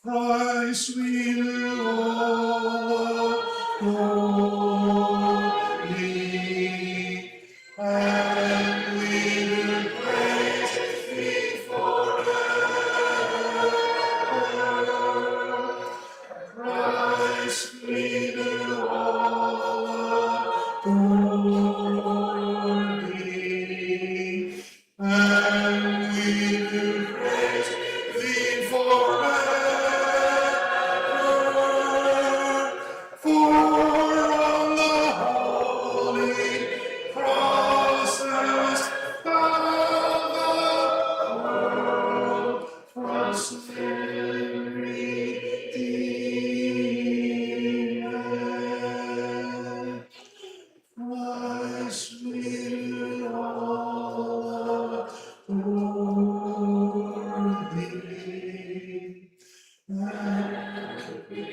Christ we do all glory, and we do praise thee forever. Christ we do all glory, and we do praise thee forever. For on the holy cross hast thou the world from sin redeemed. Christ we do all glory, and we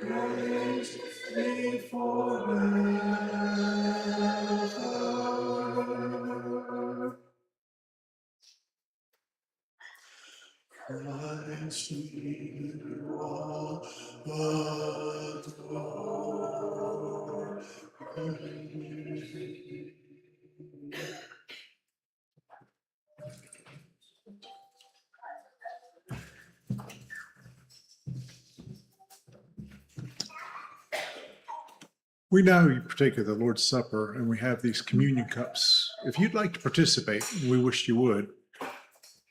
praise thee forever. Christ we do all glory. We now partake of the Lord's Supper, and we have these communion cups. If you'd like to participate, we wish you would,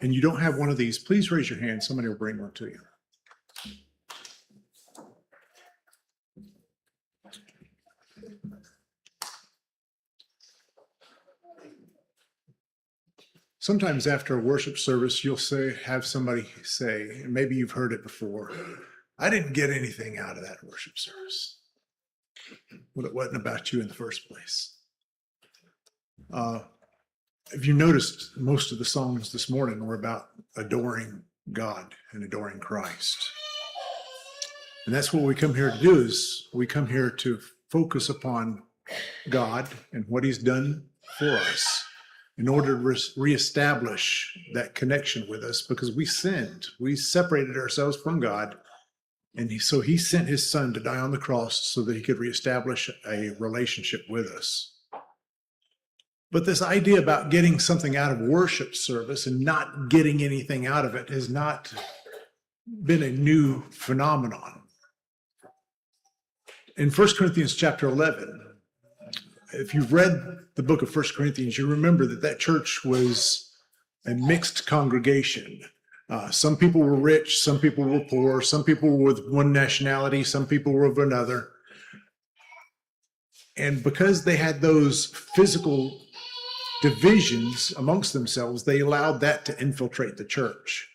and you don't have one of these, please raise your hand. Somebody will bring one to you. Sometimes after a worship service, you'll have somebody say, and maybe you've heard it before, I didn't get anything out of that worship service. Well, it wasn't about you in the first place. If you noticed, most of the songs this morning were about adoring God and adoring Christ. And that's what we come here to do, is we come here to focus upon God and what he's done for us in order to reestablish that connection with us, because we sinned. We separated ourselves from God. And so he sent his son to die on the cross so that he could reestablish a relationship with us. But this idea about getting something out of worship service and not getting anything out of it has not been a new phenomenon. In 1 Corinthians chapter 11, if you've read the book of 1 Corinthians, you remember that church was a mixed congregation. Some people were rich, some people were poor, some people were with one nationality, some people were of another. And because they had those physical divisions amongst themselves, they allowed that to infiltrate the church,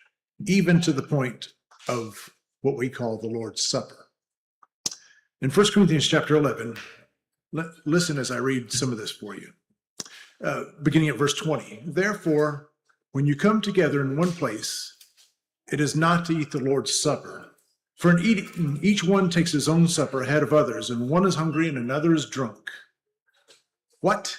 even to the point of what we call the Lord's Supper. In 1 Corinthians chapter 11, listen as I read some of this for you. Beginning at verse 20. Therefore, when you come together in one place, it is not to eat the Lord's Supper. For in eating, each one takes his own supper ahead of others, and one is hungry and another is drunk. What?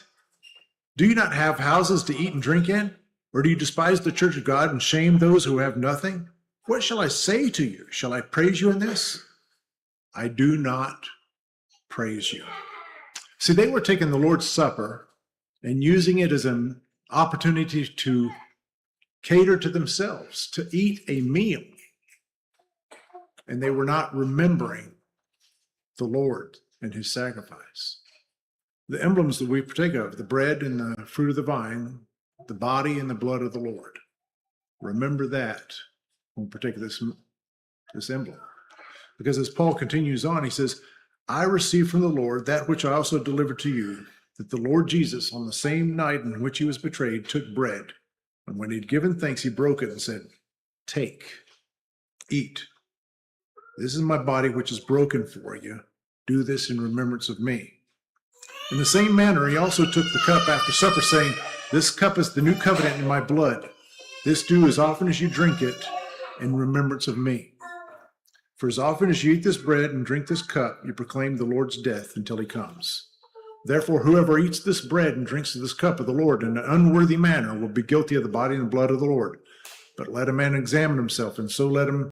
Do you not have houses to eat and drink in? Or do you despise the church of God and shame those who have nothing? What shall I say to you? Shall I praise you in this? I do not praise you. See, they were taking the Lord's Supper and using it as an opportunity to cater to themselves, to eat a meal. And they were not remembering the Lord and his sacrifice. The emblems that we partake of, the bread and the fruit of the vine, the body and the blood of the Lord. Remember that when we partake of this emblem. Because as Paul continues on, he says, I received from the Lord that which I also delivered to you, that the Lord Jesus, on the same night in which he was betrayed, took bread. And when he'd given thanks, he broke it and said, take, eat. This is my body, which is broken for you. Do this in remembrance of me. In the same manner, he also took the cup after supper, saying, this cup is the new covenant in my blood. This do as often as you drink it in remembrance of me. For as often as you eat this bread and drink this cup, you proclaim the Lord's death until he comes. Therefore, whoever eats this bread and drinks of this cup of the Lord in an unworthy manner will be guilty of the body and blood of the Lord. But let a man examine himself, and so let him